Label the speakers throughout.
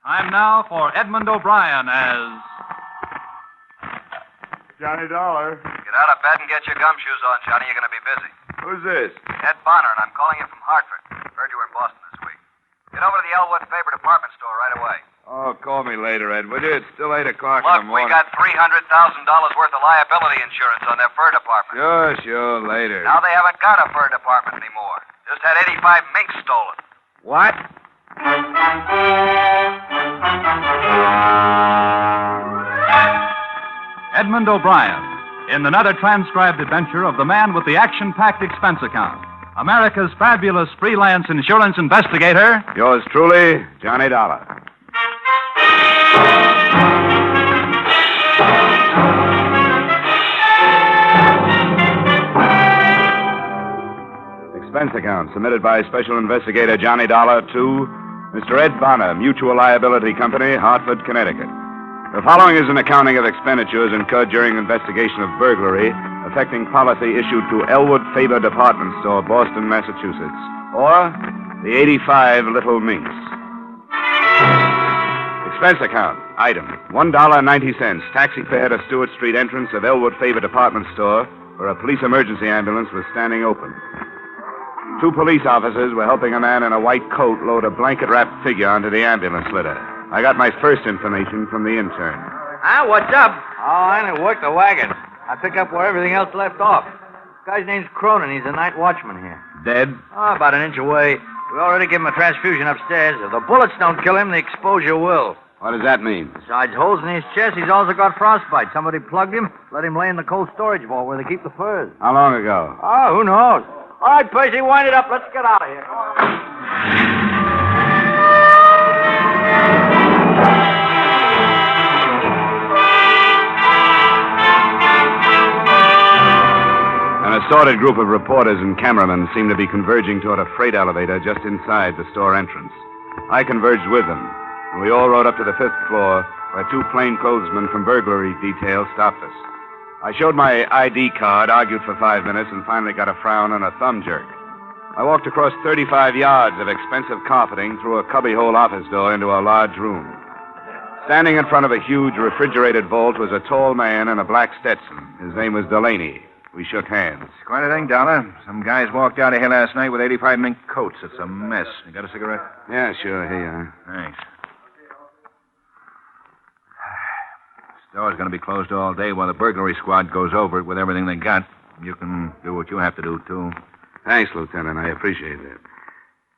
Speaker 1: Time now for Edmund O'Brien as...
Speaker 2: Johnny Dollar.
Speaker 3: Get out of bed and get your gumshoes on, Johnny. You're going to be busy.
Speaker 2: Who's this?
Speaker 3: Ed Bonner, and I'm calling you from Hartford. Heard you were in Boston this week. Get over to the Elwood Faber department store right away.
Speaker 2: Oh, call me later, Ed, would you? It's still 8 o'clock
Speaker 3: Look,
Speaker 2: in the morning.
Speaker 3: we got $300,000 worth of liability insurance on their fur department.
Speaker 2: Sure, later.
Speaker 3: Now they haven't got a fur department anymore. Just had 85 minks stolen.
Speaker 2: What?
Speaker 1: Edmund O'Brien, in another transcribed adventure of the man with the action-packed expense account. America's fabulous freelance insurance investigator.
Speaker 2: Yours truly, Johnny Dollar. Expense account submitted by Special Investigator Johnny Dollar to Mr. Ed Bonner, Mutual Liability Company, Hartford, Connecticut. The following is an accounting of expenditures incurred during investigation of burglary affecting policy issued to Elwood Faber Department Store, Boston, Massachusetts, or the 85 Little Minks. Expense account. Item, $1.90. Taxi fare to Stewart Street entrance of Elwood Faber Department Store, where a police emergency ambulance was standing open. 2 police officers were helping a man in a white coat load a blanket-wrapped figure onto the ambulance litter. I got my first information from the intern.
Speaker 4: Huh? What's up? Oh, I only work the wagon. I pick up where everything else left off. This guy's name's Cronin. He's a night watchman here.
Speaker 2: Dead?
Speaker 4: Oh, about an inch away. We already gave him a transfusion upstairs. If the bullets don't kill him, the exposure will.
Speaker 2: What does that mean?
Speaker 4: Besides holes in his chest, he's also got frostbite. Somebody plugged him, let him lay in the cold storage vault where they keep the furs.
Speaker 2: How long ago?
Speaker 4: Oh, who knows? All right, Percy, wind it up. Let's get out of here. Come on.
Speaker 2: An assorted group of reporters and cameramen seemed to be converging toward a freight elevator just inside the store entrance. I converged with them, and we all rode up to the 5th floor, where 2 plainclothesmen from burglary detail stopped us. I showed my ID card, argued for 5 minutes, and finally got a frown and a thumb jerk. I walked across 35 yards of expensive carpeting through a cubbyhole office door into a large room. Standing in front of a huge refrigerated vault was a tall man in a black Stetson. His name was Delaney. We shook hands.
Speaker 5: Quite a thing, Dollar. Some guys walked out of here last night with 85 mink coats. It's a mess. You got a cigarette?
Speaker 2: Yeah, sure. Here you are.
Speaker 5: Thanks. Store's going to be closed all day while the burglary squad goes over it with everything they got. You can do what you have to do, too.
Speaker 2: Thanks, Lieutenant. I appreciate that.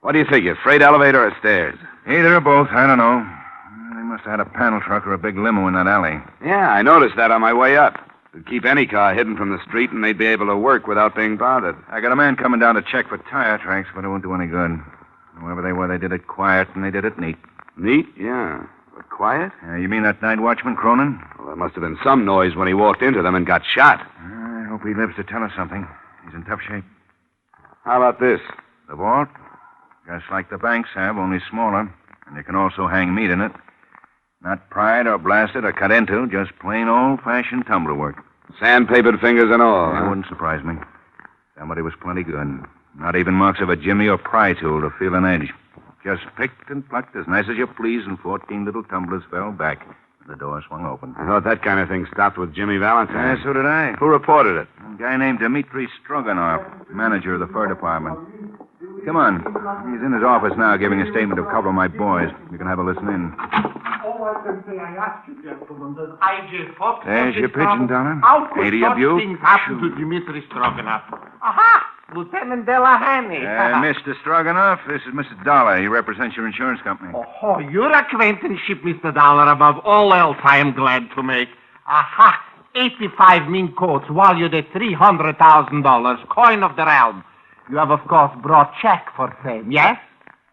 Speaker 2: What do you figure, freight elevator or stairs?
Speaker 5: Either or both. I don't know. They must have had a panel truck or a big limo in that alley.
Speaker 2: Yeah, I noticed that on my way up. It'd keep any car hidden from the street, and they'd be able to work without being bothered.
Speaker 5: I got a man coming down to check for tire tracks, but it won't do any good. Whoever they were, they did it quiet, and they did it neat.
Speaker 2: Neat? Yeah. But quiet?
Speaker 5: You mean that night watchman, Cronin?
Speaker 2: Well, there must have been some noise when he walked into them and got shot.
Speaker 5: I hope he lives to tell us something. He's in tough shape.
Speaker 2: How about this?
Speaker 5: The vault? Just like the banks have, only smaller. And you can also hang meat in it. Not pried or blasted or cut into, just plain old-fashioned tumbler work.
Speaker 2: Sandpapered fingers and all.
Speaker 5: That wouldn't surprise me. Somebody was plenty good. Not even marks of a jimmy or pry tool to feel an edge. Just picked and plucked as nice as you please, and 14 little tumblers fell back. The door swung open.
Speaker 2: I thought that kind of thing stopped with Jimmy Valentine.
Speaker 5: Yeah, so did I.
Speaker 2: Who reported it?
Speaker 5: A guy named Dmitri Stroganoff, manager of the fur department. Come on. He's in his office now giving a statement of cover of my boys. You can have a listen in.
Speaker 6: All I can say, I ask you, gentlemen, that I just hope...
Speaker 5: There's your pigeon, Dollar.
Speaker 6: How could
Speaker 5: Ain't he
Speaker 6: such
Speaker 5: a beaut?
Speaker 6: things happen to Dmitri Stroganoff? Aha! Lieutenant Delahanty.
Speaker 5: Mr. Stroganoff, this is Mr. Dollar. He represents your insurance company.
Speaker 6: Oh, your acquaintanceship, Mr. Dollar, above all else, I am glad to make. Aha! 85 mink coats, valued at $300,000, coin of the realm. You have, of course, brought check for same, yes?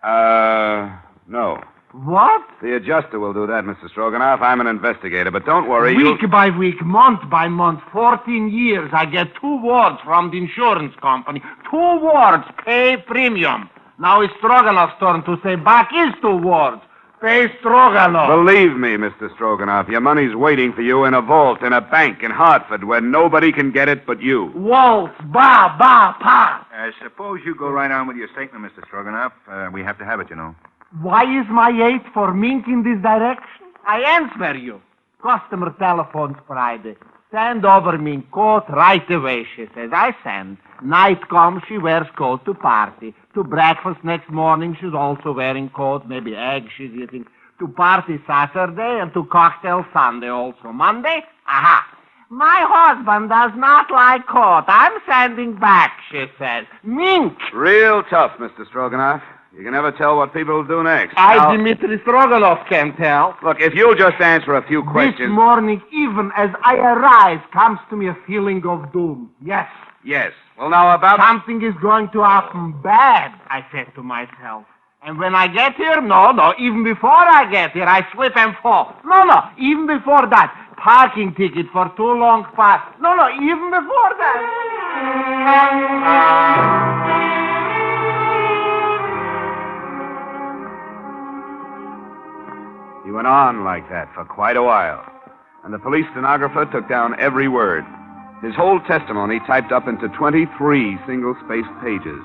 Speaker 2: No.
Speaker 6: What?
Speaker 2: The adjuster will do that, Mr. Stroganoff. I'm an investigator, but don't worry.
Speaker 6: Week by week, month by month, 14 years, I get 2 words from the insurance company. 2 words, pay premium. Now it's Stroganoff's turn to say back is 2 words. Pay Stroganoff.
Speaker 2: Believe me, Mr. Stroganoff, your money's waiting for you in a vault in a bank in Hartford where nobody can get it but you.
Speaker 6: Waltz, pa.
Speaker 5: Suppose you go right on with your statement, Mr. Stroganoff. We have to have it, you know.
Speaker 6: Why is my 8 for Mink in this direction? I answer you. Customer telephones Friday. Send over Mink coat right away, she says. I send. Night comes, she wears coat to party. To breakfast next morning, she's also wearing coat, maybe eggs she's eating. To party Saturday and to cocktail Sunday also. Monday, aha. My husband does not like coat. I'm sending back, she says. Mink!
Speaker 2: Real tough, Mr. Stroganoff. You can never tell what people will do next.
Speaker 6: Dmitri Stroganoff, can tell.
Speaker 2: Look, if you'll just answer a few questions...
Speaker 6: This morning, even as I arise, comes to me a feeling of doom. Yes.
Speaker 2: Yes. Well, now about...
Speaker 6: Something is going to happen bad, I said to myself. And when I get here, no, even before I get here, I slip and fall. No, even before that. Parking ticket for too long pass. No, even before that.
Speaker 2: He went on like that for quite a while, and the police stenographer took down every word. His whole testimony typed up into 23 single-spaced pages.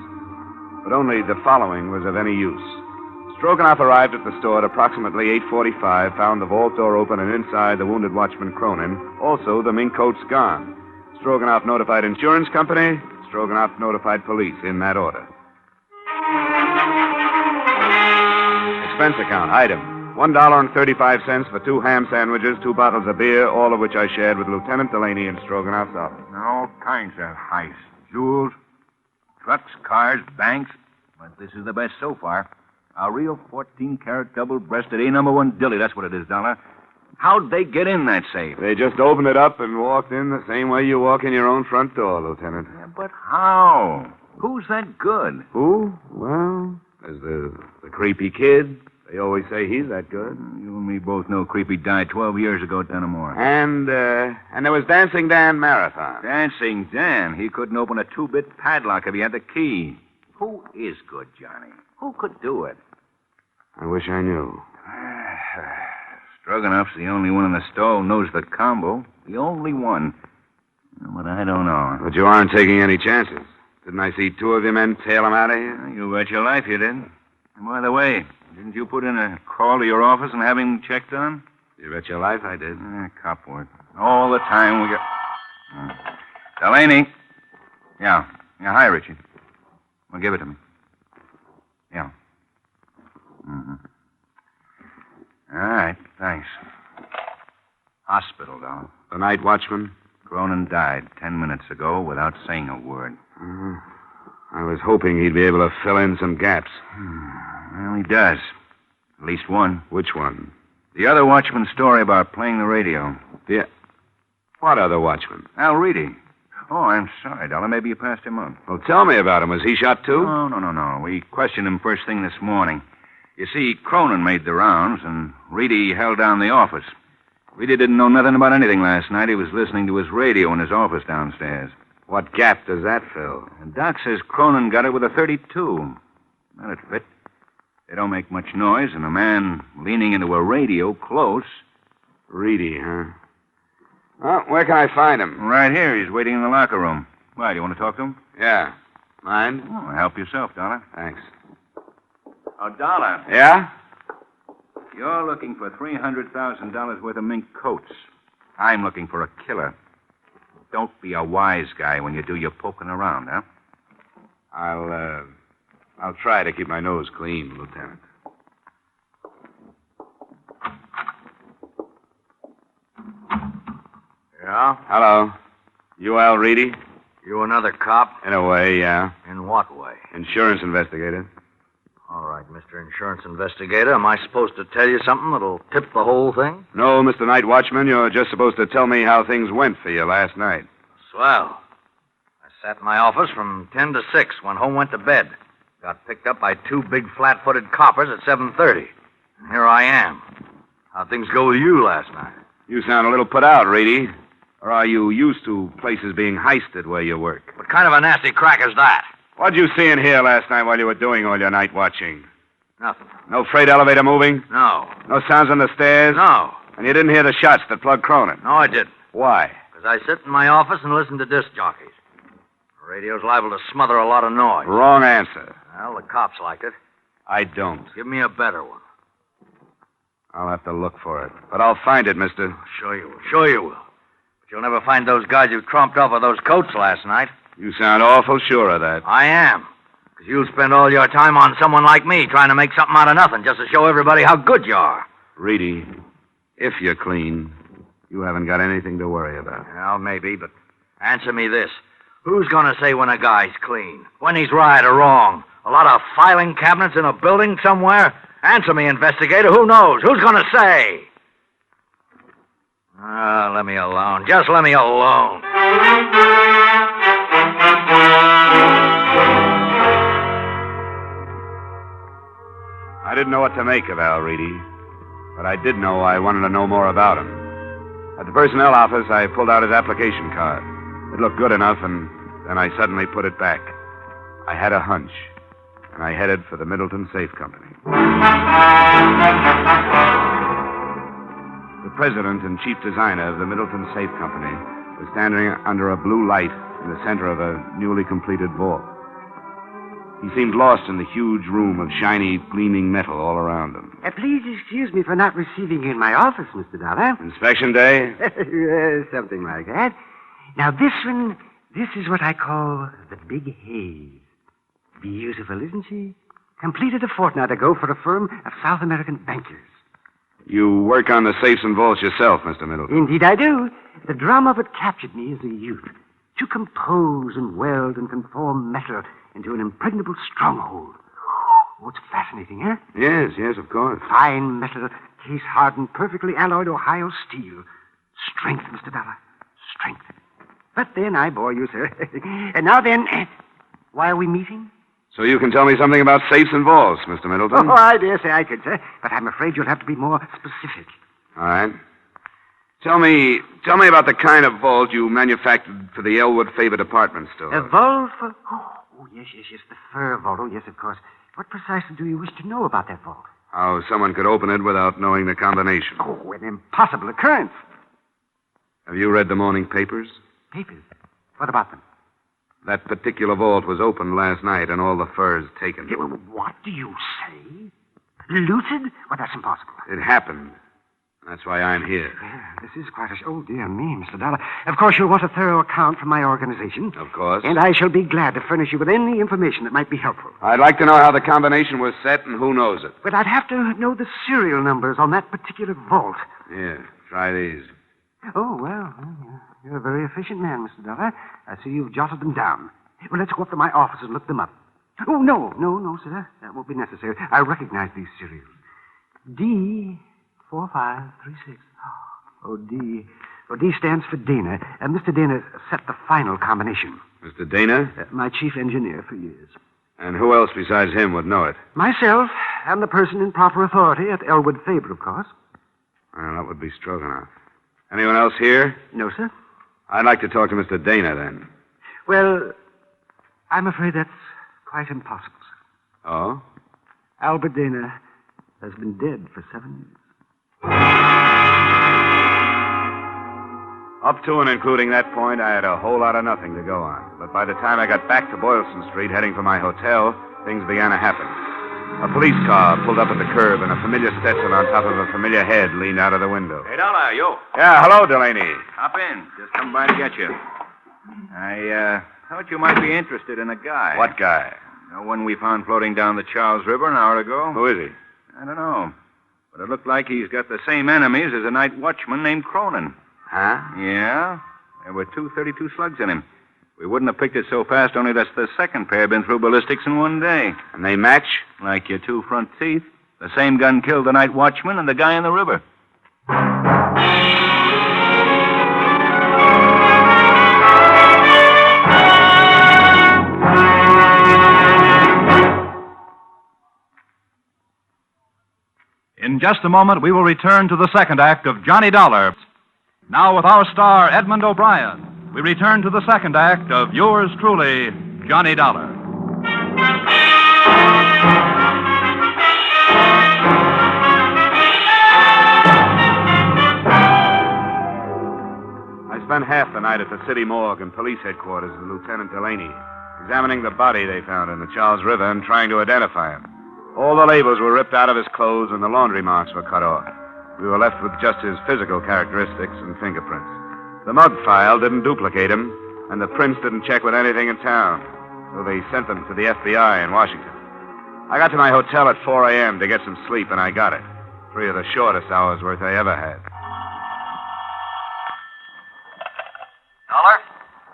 Speaker 2: But only the following was of any use. Stroganoff arrived at the store at approximately 8:45, found the vault door open and inside the wounded watchman Cronin, also the mink coats gone. Stroganoff notified insurance company. Stroganoff notified police in that order. Expense account, item. $1.35 for 2 ham sandwiches, 2 bottles of beer, all of which I shared with Lieutenant Delaney in Stroganoff's office.
Speaker 5: All kinds of heists. Jewels, trucks, cars, banks. But this is the best so far. A real 14-carat double-breasted A1 dilly, that's what it is, Dollar. How'd they get in that safe?
Speaker 2: They just opened it up and walked in the same way you walk in your own front door, Lieutenant.
Speaker 5: Yeah, but how? Who's that good?
Speaker 2: Who? Well, there's the creepy kid. They always say he's that good.
Speaker 5: You and me both know Creepy died 12 years ago at Dunamore.
Speaker 2: And there was Dancing Dan Marathon.
Speaker 5: Dancing Dan? He couldn't open a 2-bit padlock if he had the key. Who is good, Johnny? Who could do it?
Speaker 2: I wish I knew.
Speaker 5: Stroganoff's the only one in the store who knows the combo. The only one. But I don't know.
Speaker 2: But you aren't taking any chances. Didn't I see 2 of your men tail him out of here?
Speaker 5: You bet your life you did. And by the way, didn't you put in a call to your office and have him checked on?
Speaker 2: You bet your life I did.
Speaker 5: Cop work. All the time we got... Delaney. Yeah, hi, Richie. Well, give it to me. Yeah. Mm-hmm. All right, thanks. Hospital, Dollar.
Speaker 2: The night watchman?
Speaker 5: Cronin died 10 minutes ago without saying a word.
Speaker 2: I was hoping he'd be able to fill in some gaps.
Speaker 5: Well, he does. At least one.
Speaker 2: Which one?
Speaker 5: The other watchman's story about playing the radio.
Speaker 2: Yeah. What other watchman?
Speaker 5: Al Reedy. Oh, I'm sorry, Dollar. Maybe you passed him on.
Speaker 2: Well, tell me about him. Was he shot, too?
Speaker 5: No. We questioned him first thing this morning. You see, Cronin made the rounds, and Reedy held down the office. Reedy didn't know nothing about anything last night. He was listening to his radio in his office downstairs.
Speaker 2: What gap does that fill?
Speaker 5: And Doc says Cronin got it with a .32. That'd fit. They don't make much noise, and a man leaning into a radio close.
Speaker 2: Reedy, huh? Well, where can I find him?
Speaker 5: Right here. He's waiting in the locker room. Why, do you want to talk to him?
Speaker 2: Yeah. Mind?
Speaker 5: Oh, help yourself, Dollar.
Speaker 2: Thanks.
Speaker 5: Oh, Dollar.
Speaker 2: Yeah?
Speaker 5: You're looking for $300,000 worth of mink coats. I'm looking for a killer. Don't be a wise guy when you do your poking around, huh?
Speaker 2: I'll try to keep my nose clean, Lieutenant.
Speaker 4: Yeah?
Speaker 2: Hello. You Al Reedy?
Speaker 4: You another cop?
Speaker 2: In a way, yeah.
Speaker 4: In what way?
Speaker 2: Insurance investigator.
Speaker 4: All right, Mr. Insurance Investigator. Am I supposed to tell you something that'll tip the whole thing?
Speaker 2: No, Mr. Night Watchman. You're just supposed to tell me how things went for you last night.
Speaker 4: Swell. I sat in my office from 10 to 6, went home, went to bed. Got picked up by 2 big flat-footed coppers at 7:30. And here I am. How'd things go with you last night?
Speaker 2: You sound a little put out, Reedy. Or are you used to places being heisted where you work?
Speaker 4: What kind of a nasty crack is that?
Speaker 2: What'd you see in here last night while you were doing all your night watching?
Speaker 4: Nothing.
Speaker 2: No freight elevator moving?
Speaker 4: No.
Speaker 2: No sounds on the stairs?
Speaker 4: No.
Speaker 2: And you didn't hear the shots that plugged Cronin?
Speaker 4: No, I didn't.
Speaker 2: Why?
Speaker 4: Because I sit in my office and listen to disc jockeys. The radio's liable to smother a lot of noise.
Speaker 2: Wrong answer.
Speaker 4: Well, the cops like it.
Speaker 2: I don't.
Speaker 4: Give me a better one.
Speaker 2: I'll have to look for it. But I'll find it, mister.
Speaker 4: Sure you will. Sure you will. But you'll never find those guys who tromped off with those coats last night.
Speaker 2: You sound awful sure of that.
Speaker 4: I am. Because you'll spend all your time on someone like me trying to make something out of nothing just to show everybody how good you are.
Speaker 2: Reedy, if you're clean, you haven't got anything to worry about.
Speaker 4: Well, maybe, but answer me this. Who's going to say when a guy's clean? When he's right or wrong? A lot of filing cabinets in a building somewhere? Answer me, investigator. Who knows? Who's going to say? Let me alone. Just let me alone.
Speaker 2: I didn't know what to make of Al Reedy, but I did know I wanted to know more about him. At the personnel office, I pulled out his application card. It looked good enough, and then I suddenly put it back. I had a hunch, and I headed for the Middleton Safe Company. The president and chief designer of the Middleton Safe Company was standing under a blue light in the center of a newly completed vault. He seemed lost in the huge room of shiny, gleaming metal all around him.
Speaker 7: Please excuse me for not receiving you in my office, Mr. Dollar.
Speaker 2: Inspection day?
Speaker 7: Something like that. Now, this is what I call the Big Haze. Beautiful, isn't she? Completed a fortnight ago for a firm of South American bankers.
Speaker 2: You work on the safes and vaults yourself, Mr. Middleton.
Speaker 7: Indeed, I do. The drama of it captured me as a youth. To compose and weld and conform metal into an impregnable stronghold. Oh, it's fascinating, eh?
Speaker 2: Yes, of course.
Speaker 7: Fine metal, case-hardened, perfectly alloyed Ohio steel. Strength, Mr. Dollar. Strength. But then I bore you, sir. And now then, why are we meeting?
Speaker 2: So you can tell me something about safes and vaults, Mr. Middleton?
Speaker 7: Oh, I dare say I could, sir. But I'm afraid you'll have to be more specific.
Speaker 2: All right. Tell me about the kind of vault you manufactured for the Elwood Faber department store.
Speaker 7: A vault for... Oh, yes, the fur vault. Oh, yes, of course. What precisely do you wish to know about that vault?
Speaker 2: How someone could open it without knowing the combination.
Speaker 7: Oh, an impossible occurrence.
Speaker 2: Have you read the morning papers?
Speaker 7: Papers? What about them?
Speaker 2: That particular vault was opened last night and all the furs taken.
Speaker 7: Yeah, well, what do you say? Looted? Well, that's impossible.
Speaker 2: It happened. That's why I'm here.
Speaker 7: This is quite a... Oh, dear me, Mr. Dollar. Of course, you'll want a thorough account from my organization.
Speaker 2: Of course.
Speaker 7: And I shall be glad to furnish you with any information that might be helpful.
Speaker 2: I'd like to know how the combination was set and who knows it.
Speaker 7: But I'd have to know the serial numbers on that particular vault.
Speaker 2: Yeah, try these.
Speaker 7: Oh, well, you're a very efficient man, Mr. Dollar. I see you've jotted them down. Well, let's go up to my office and look them up. Oh, no, sir. That won't be necessary. I recognize these serials. D4536. Oh, D. Oh, D stands for Dana. Mr. Dana set the final combination.
Speaker 2: Mr. Dana?
Speaker 7: My chief engineer for years.
Speaker 2: And who else besides him would know it?
Speaker 7: Myself, and the person in proper authority at Elwood Faber, of course.
Speaker 2: Well, that would be Stroganoff. Anyone else here?
Speaker 7: No, sir.
Speaker 2: I'd like to talk to Mr. Dana, then.
Speaker 7: Well, I'm afraid that's quite impossible, sir.
Speaker 2: Oh?
Speaker 7: Albert Dana has been dead for 7 years.
Speaker 2: Up to and including that point, I had a whole lot of nothing to go on. But by the time I got back to Boylston Street, heading for my hotel, things began to happen. A police car pulled up at the curb, and a familiar Stetson on top of a familiar head leaned out of the window.
Speaker 5: Hey, Dollar, you.
Speaker 2: Yeah, hello, Delaney.
Speaker 5: Hop in. Just come by to get you. I thought you might be interested in a guy.
Speaker 2: What guy?
Speaker 5: The one we found floating down the Charles River an hour ago.
Speaker 2: Who is he?
Speaker 5: I don't know. But it looked like he's got the same enemies as a night watchman named Cronin.
Speaker 2: Huh?
Speaker 5: Yeah. There were 232 slugs in him. We wouldn't have picked it so fast, only that's the second pair been through ballistics in one day.
Speaker 2: And they match?
Speaker 5: Like your two front teeth. The same gun killed the night watchman and the guy in the river.
Speaker 1: In just a moment, we will return to the second act of Johnny Dollar. Now, with our star, Edmund O'Brien, we return to the second act of yours truly, Johnny Dollar.
Speaker 2: I spent half the night at the city morgue and police headquarters with Lieutenant Delaney, examining the body they found in the Charles River and trying to identify him. All the labels were ripped out of his clothes and the laundry marks were cut off. We were left with just his physical characteristics and fingerprints. The mug file didn't duplicate him, and the prints didn't check with anything in town. So they sent them to the FBI in Washington. I got to my hotel at 4 a.m. to get some sleep, and I got it. 3 of the shortest hours worth I ever had.
Speaker 3: Dollar?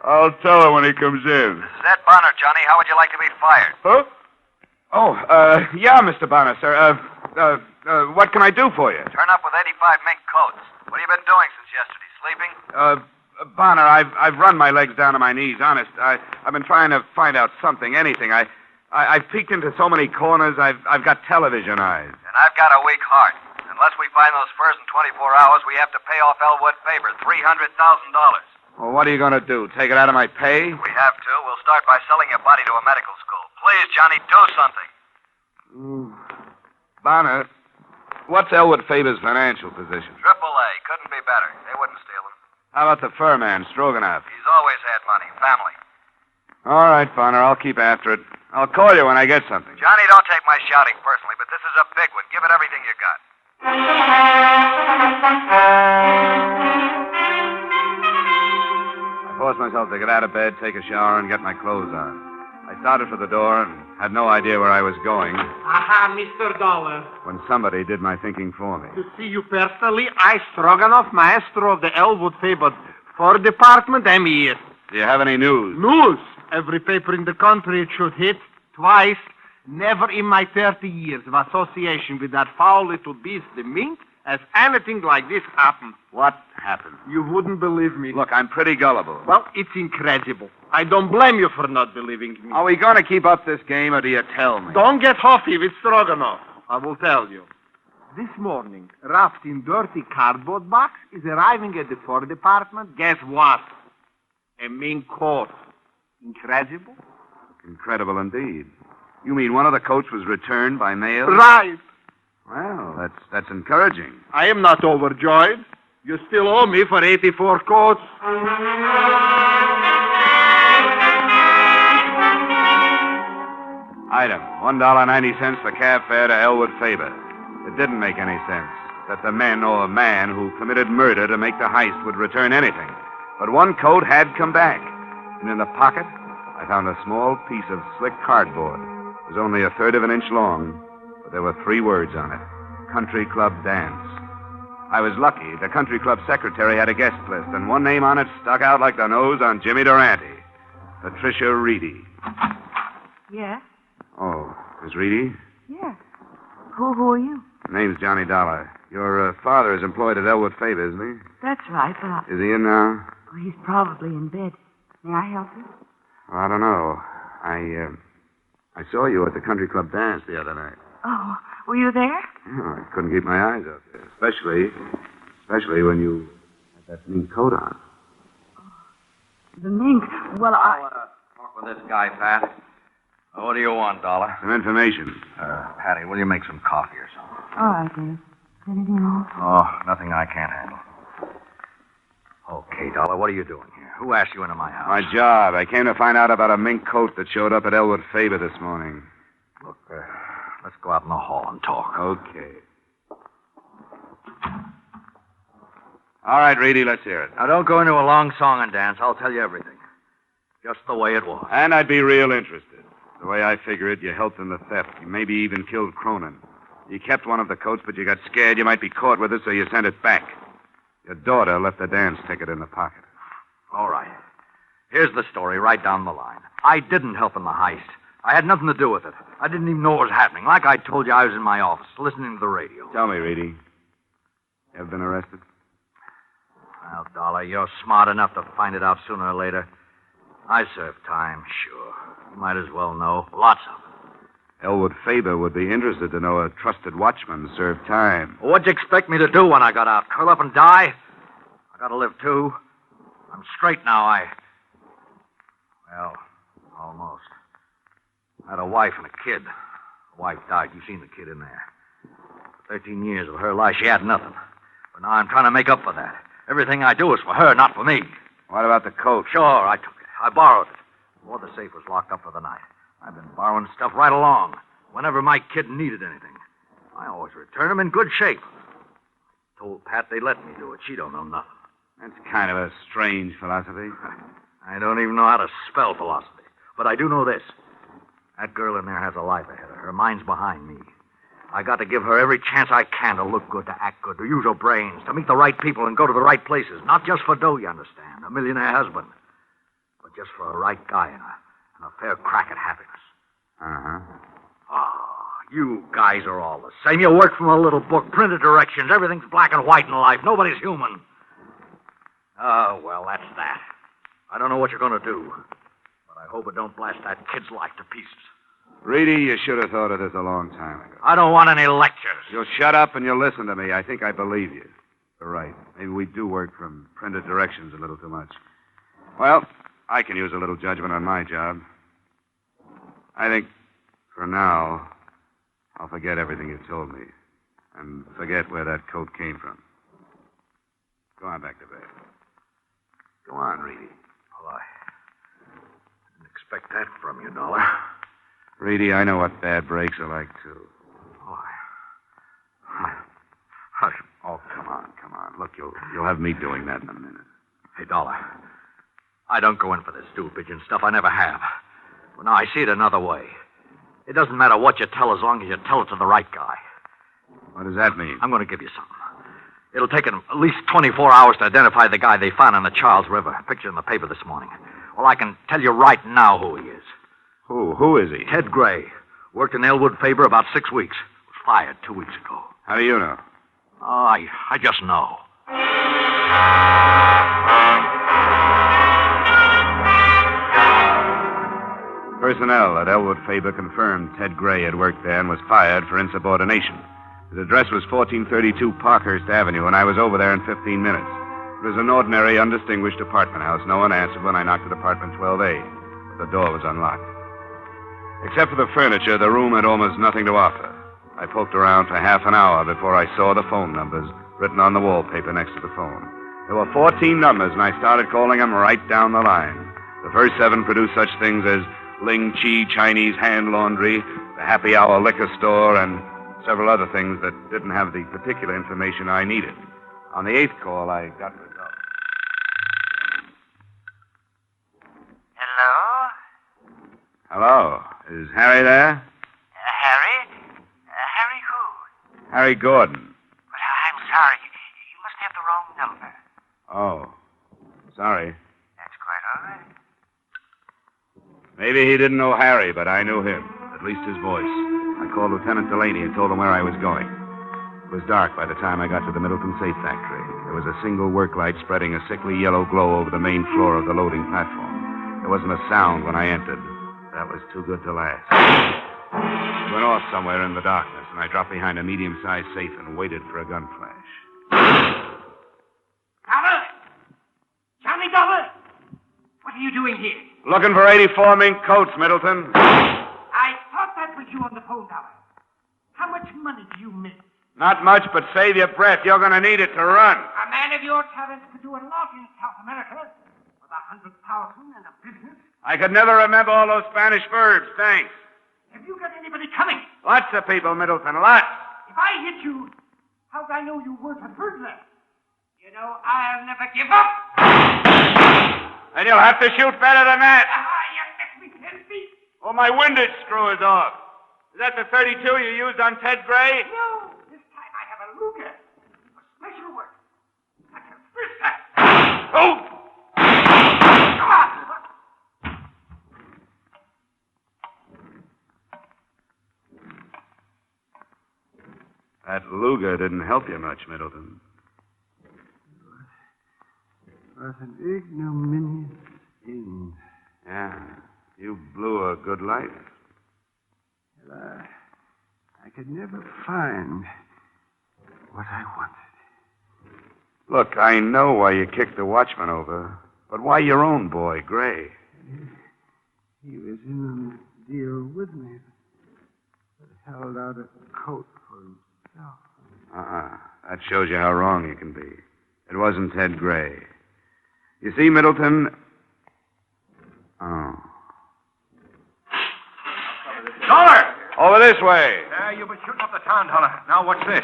Speaker 2: I'll tell her when he comes in.
Speaker 3: This is Ed Bonner, Johnny. How would you like to be fired?
Speaker 2: Huh? Oh, yeah, Mr. Bonner, sir. What can I do for you?
Speaker 3: Turn up with 85 mink coats. What have you been doing since yesterday? Sleeping?
Speaker 2: Bonner, I've run my legs down to my knees, honest. I've been trying to find out something, anything. I've peeked into so many corners, I've got television eyes.
Speaker 3: And I've got a weak heart. Unless we find those furs in 24 hours, we have to pay off Elwood Faber $300,000.
Speaker 2: Well, what are you going to do? Take it out of my pay?
Speaker 3: We have to. We'll start by selling your body to a medical school. Please, Johnny, do something.
Speaker 2: Bonner, what's Elwood Faber's financial position?
Speaker 3: AAA. Couldn't be better. They wouldn't steal him.
Speaker 2: How about the fur man, Stroganoff?
Speaker 3: He's always had money. Family.
Speaker 2: All right, Bonner, I'll keep after it. I'll call you when I get something.
Speaker 3: Johnny, don't take my shouting personally, but this is a big one. Give it everything you got.
Speaker 2: I forced myself to get out of bed, take a shower, and get my clothes on. I started for the door and had no idea where I was going
Speaker 6: Aha, Mr. Dollar.
Speaker 2: when somebody did my thinking for me.
Speaker 6: To see you personally, I, Stroganoff, maestro of the Elwood Faber Fur Department, am here.
Speaker 2: Do you have any news?
Speaker 6: News. Every paper in the country it should hit twice. Never in my 30 years of association with that foul little beast, the mink, has anything like this happened.
Speaker 2: What happened?
Speaker 6: You wouldn't believe me.
Speaker 2: Look, I'm pretty gullible.
Speaker 6: Well, it's incredible. I don't blame you for not believing me.
Speaker 2: Are we going to keep up this game, or do you tell me?
Speaker 6: Don't get huffy with Stroganoff. I will tell you. This morning, wrapped in dirty cardboard box, is arriving at the Fur Department. Guess what? A mink coat. Incredible?
Speaker 2: Incredible indeed. You mean one of the coats was returned by mail?
Speaker 6: Right.
Speaker 2: Well, that's encouraging.
Speaker 6: I am not overjoyed. You still owe me for 84 coats.
Speaker 2: Item, $1.90 for cab fare to Elwood Faber. It didn't make any sense that the men or man who committed murder to make the heist would return anything. But one coat had come back. And in the pocket, I found a small piece of slick cardboard. It was only 1/3 of an inch long, but there were 3 words on it. Country Club Dance. I was lucky. The country club secretary had a guest list, and one name on it stuck out like the nose on Jimmy Durante. Patricia Reedy.
Speaker 8: Yes?
Speaker 2: Oh, Miss Reedy?
Speaker 8: Yes. Who are you?
Speaker 2: Name's Johnny Dollar. Your father is employed at Elwood Faber, isn't he?
Speaker 8: That's right, but
Speaker 2: Is he in now?
Speaker 8: he's probably in bed. May I help you?
Speaker 2: Well, I don't know. I saw you at the country club dance the other night.
Speaker 8: Oh, were you there?
Speaker 2: Oh, I couldn't keep my eyes off you. Especially when you had that mink coat on.
Speaker 8: The mink. Well,
Speaker 4: Talk with this guy, Pat. What do you want, Dollar?
Speaker 2: Some information.
Speaker 4: Patty, will you make some coffee or something?
Speaker 8: all right, Dave. Anything else?
Speaker 4: Oh, nothing I can't handle. Okay, Dollar, what are you doing here? Who asked you into my house?
Speaker 2: My job. I came to find out about a mink coat that showed up at Elwood Faber this morning.
Speaker 4: Look, let's go out in the hall and talk.
Speaker 2: Okay. All right, Reedy, let's hear it.
Speaker 4: Now, don't go into a long song and dance. I'll tell you everything. Just the way it was.
Speaker 2: And I'd be real interested. The way I figure it, you helped in the theft. You maybe even killed Cronin. You kept one of the coats, but you got scared you might be caught with it, so you sent it back. Your daughter left the dance ticket in the pocket.
Speaker 4: All right. Here's the story right down the line. I didn't help in the heist. I had nothing to do with it. I didn't even know what was happening. Like I told you, I was in my office listening to the radio.
Speaker 2: Tell me, Reedy. You ever been arrested?
Speaker 4: Well, Dollar, you're smart enough to find it out sooner or later. I served time, sure. You might as well know. Lots of it.
Speaker 2: Elwood Faber would be interested to know a trusted watchman served time.
Speaker 4: Well, what'd you expect me to do when I got out? Curl up and die? I gotta live, too. I'm straight now. Well, almost. I had a wife and a kid. The wife died. You've seen the kid in there. 13 years of her life, she had nothing. But now I'm trying to make up for that. Everything I do is for her, not for me.
Speaker 2: What about the coat?
Speaker 4: Sure, I took it. I borrowed it. Or the safe was locked up for the night. I've been borrowing stuff right along. Whenever my kid needed anything, I always return him in good shape. Told Pat they let me do it. She don't know nothing.
Speaker 2: That's kind of a strange philosophy.
Speaker 4: I don't even know how to spell philosophy. But I do know this. That girl in there has a life ahead of her. Her mind's behind me. I got to give her every chance I can to look good, to act good, to use her brains, to meet the right people and go to the right places. Not just for dough, you understand, a millionaire husband, but just for a right guy and a fair crack at happiness.
Speaker 2: Uh-huh.
Speaker 4: Oh, you guys are all the same. You work from a little book, printed directions. Everything's black and white in life. Nobody's human. Oh, well, that's that. I don't know what you're going to do, but I hope it don't blast that kid's life to pieces.
Speaker 2: Reedy, you should have thought of this a long time ago.
Speaker 4: I don't want any lectures.
Speaker 2: You'll shut up and you'll listen to me. I think I believe you. You're right. Maybe we do work from printed directions a little too much. Well, I can use a little judgment on my job. I think, for now, I'll forget everything you told me and forget where that coat came from. Go on back to bed. Go on, Reedy.
Speaker 4: Well, I didn't expect that from you, Dollar.
Speaker 2: Reedy, I know what bad breaks are like, too.
Speaker 4: Hush.
Speaker 2: Oh, come on. Look, you'll have me doing that in a minute.
Speaker 4: Hey, Dollar, I don't go in for this stool pigeon stuff. I never have. Well, now, I see it another way. It doesn't matter what you tell as long as you tell it to the right guy.
Speaker 2: What does that mean?
Speaker 4: I'm going to give you something. It'll take them at least 24 hours to identify the guy they found in the Charles River. Picture in the paper this morning. Well, I can tell you right now who he is.
Speaker 2: Who is he?
Speaker 4: Ted Gray. Worked in Elwood Faber about 6 weeks. Was fired 2 weeks ago.
Speaker 2: How do you know?
Speaker 4: Oh, I just know.
Speaker 2: Personnel at Elwood Faber confirmed Ted Gray had worked there and was fired for insubordination. His address was 1432 Parkhurst Avenue, and I was over there in 15 minutes. It was an ordinary, undistinguished apartment house. No one answered when I knocked at apartment 12A. But the door was unlocked. Except for the furniture, the room had almost nothing to offer. I poked around for half an hour before I saw the phone numbers written on the wallpaper next to the phone. There were 14 numbers, and I started calling them right down the line. The first 7 produced such things as Ling Chi Chinese Hand Laundry, the Happy Hour Liquor Store, and several other things that didn't have the particular information I needed. On the 8th call, I got results.
Speaker 9: Hello?
Speaker 2: Hello. Is Harry there?
Speaker 9: Harry? Harry who?
Speaker 2: Harry Gordon.
Speaker 9: But I'm sorry. You must have the wrong number.
Speaker 2: Oh. Sorry.
Speaker 9: That's quite all right.
Speaker 2: Maybe he didn't know Harry, but I knew him. At least his voice. I called Lieutenant Delaney and told him where I was going. It was dark by the time I got to the Middleton Safe Factory. There was a single work light spreading a sickly yellow glow over the main floor of the loading platform. There wasn't a sound when I entered. That was too good to last. It went off somewhere in the darkness, and I dropped behind a medium-sized safe and waited for a gun flash.
Speaker 6: Dollar! Johnny Dollar! What are you doing here?
Speaker 2: Looking for 84 mink coats, Middleton.
Speaker 6: I thought that was you on the phone, Dollar. How much money do you make?
Speaker 2: Not much, but save your breath. You're going to need it to run.
Speaker 6: A man of your talents could do a lot in South America. With 100,000 and a business.
Speaker 2: I could never remember all those Spanish verbs. Thanks.
Speaker 6: Have you got anybody coming?
Speaker 2: Lots of people, Middleton. Lots.
Speaker 6: If I hit you, how'd I know you weren't a burglar? You know, I'll never give up.
Speaker 2: And you'll have to shoot better than that.
Speaker 6: You missed me 10 feet.
Speaker 2: Oh, my windage screw is off. Is that the 32 you used on Ted Gray?
Speaker 6: No, this time I have a Luger. For special work. I can fist that.
Speaker 2: Oh!
Speaker 6: Come on.
Speaker 2: That Luger didn't help you much, Middleton.
Speaker 7: What an ignominious end.
Speaker 2: Yeah, you blew a good life.
Speaker 7: Well, I could never find what I wanted.
Speaker 2: Look, I know why you kicked the watchman over, but why your own boy, Gray?
Speaker 7: He was in on the deal with me, but held out a coat for himself.
Speaker 2: That shows you how wrong you can be. It wasn't Ted Gray. You see, Middleton... Oh.
Speaker 4: Dollar!
Speaker 2: Over this way.
Speaker 5: You've been shooting up the town, Dollar. Now, what's this?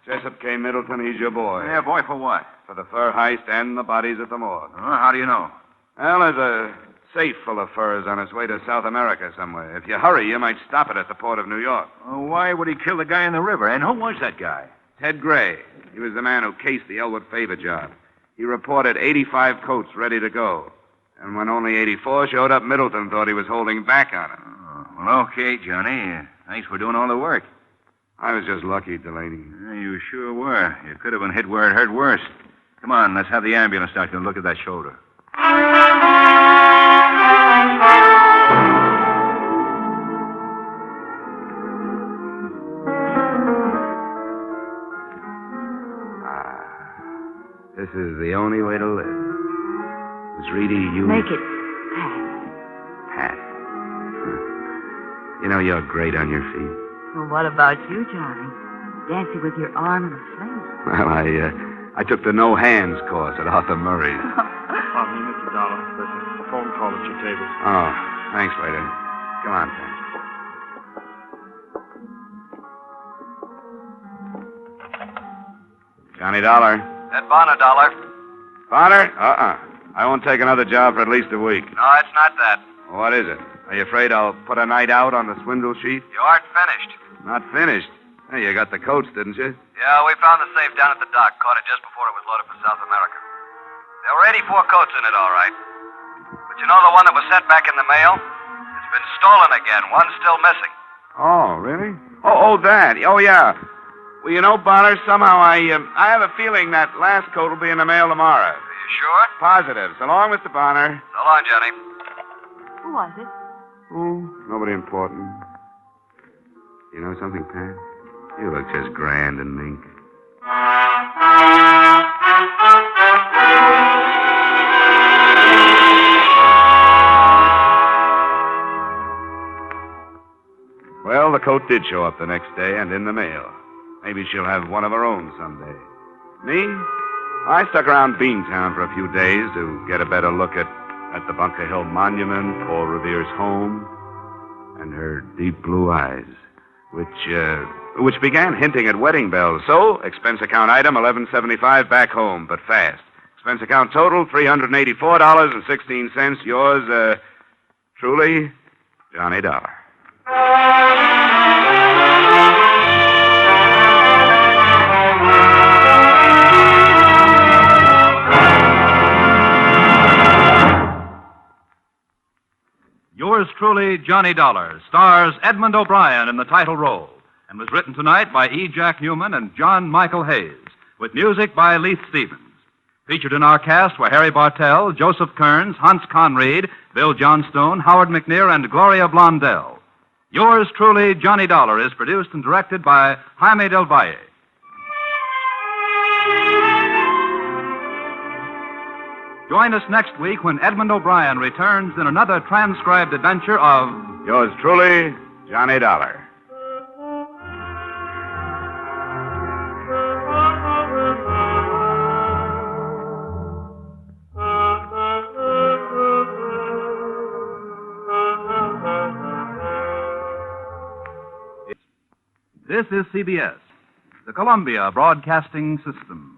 Speaker 2: Jessup K. Middleton, he's your boy.
Speaker 5: Yeah, boy, for what?
Speaker 2: For the fur heist and the bodies at the morgue.
Speaker 5: How do you know?
Speaker 2: Well, there's a safe full of furs on its way to South America somewhere. If you hurry, you might stop it at the port of New York.
Speaker 5: Why would he kill the guy in the river? And who was that guy?
Speaker 2: Ted Gray. He was the man who cased the Elwood Favor job. He reported 85 coats ready to go. And when only 84 showed up, Middleton thought he was holding back on him.
Speaker 5: Well, okay, Johnny. Thanks for doing all the work.
Speaker 2: I was just lucky, Delaney.
Speaker 5: You sure were. You could have been hit where it hurt worse. Come on, let's have the ambulance doctor look at that shoulder.
Speaker 2: This is the only way to live. Miss Reedy, you...
Speaker 8: Make it
Speaker 2: Pat. You know, you're great on your feet.
Speaker 8: Well, what about you, Johnny? Dancing with your arm in a sling.
Speaker 2: Well, I took the no hands course at Arthur Murray's.
Speaker 10: Pardon me, Mr. Dollar. There's a phone call at your table.
Speaker 2: Oh, thanks, waiter. Come on, Pat. Johnny Dollar.
Speaker 3: Ed Bonner, Dollar.
Speaker 2: Bonner? I won't take another job for at least a week.
Speaker 3: No, it's not that.
Speaker 2: What is it? Are you afraid I'll put a night out on the swindle sheet?
Speaker 3: You aren't finished.
Speaker 2: Not finished. Hey, you got the coats, didn't you?
Speaker 3: Yeah, we found the safe down at the dock. Caught it just before it was loaded for South America. There were 84 coats in it, all right. But you know the one that was sent back in the mail? It's been stolen again. One's still missing.
Speaker 2: Oh, really? Oh, that. Oh, yeah. Well, you know, Bonner, somehow I have a feeling that last coat will be in the mail tomorrow.
Speaker 3: Are you sure?
Speaker 2: Positive. So long, Mr. Bonner.
Speaker 3: So long, Johnny.
Speaker 8: Who was it?
Speaker 2: Oh, nobody important. You know something, Pat? You look just grand and mink. Well, the coat did show up the next day and in the mail. Maybe she'll have one of her own someday. Me? I stuck around Beantown for a few days to get a better look at the Bunker Hill Monument, Paul Revere's home, and her deep blue eyes, which began hinting at wedding bells. So, expense account item, $11.75 back home, but fast. Expense account total, $384.16. Yours, truly, Johnny Dollar.
Speaker 1: Yours truly, Johnny Dollar, stars Edmund O'Brien in the title role and was written tonight by E. Jack Newman and John Michael Hayes, with music by Leith Stevens. Featured in our cast were Harry Bartell, Joseph Kearns, Hans Conried, Bill Johnstone, Howard McNear, and Gloria Blondell. Yours truly, Johnny Dollar, is produced and directed by Jaime Del Valle. Join us next week when Edmund O'Brien returns in another transcribed adventure of...
Speaker 2: Yours truly, Johnny Dollar.
Speaker 1: This is CBS, the Columbia Broadcasting System.